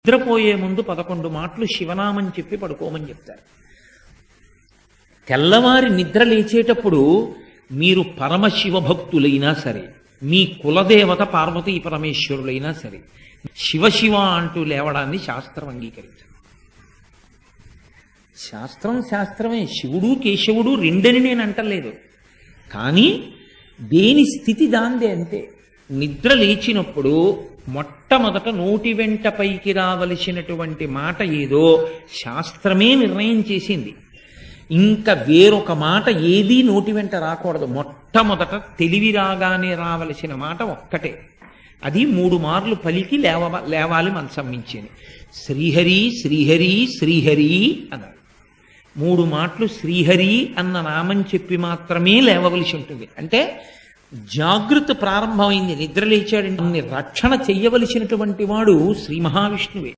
నిద్రపోయే ముందు 11 మాటలు శివనామం చెప్పి పడుకోమని చెప్తారు. తెల్లవారి నిద్ర లేచేటప్పుడు మీరు పరమశివ భక్తులైనా సరే, మీ కులదేవత పార్వతీ పరమేశ్వరులైనా సరే, శివ అంటూ లేవడాన్ని శాస్త్రం అంగీకరించదు. శాస్త్రమే. శివుడు కేశవుడు రెండని నేను అంటలేదు, కానీ దేని స్థితి దాందే అంతే. నిద్ర లేచినప్పుడు మొట్టమొదట నోటి వెంట పైకి రావలసినటువంటి మాట ఏదో శాస్త్రమే నిర్ణయం చేసింది. ఇంకా వేరొక మాట ఏదీ నోటి వెంట రాకూడదు. మొట్టమొదట తెలివి రాగానే రావలసిన మాట ఒక్కటే, అది 3 మార్లు పలికి లేవాలి మనసం మించేది. శ్రీహరి శ్రీహరి శ్రీహరి అన్నారు. 3 మాటలు శ్రీహరి అన్న నామం చెప్పి మాత్రమే లేవవలసి ఉంటుంది. అంటే జాగృతి ప్రారంభమైంది. నిద్ర లేచాడంటే రక్షణ చెయ్యవలసినటువంటి వాడు శ్రీ మహావిష్ణువే.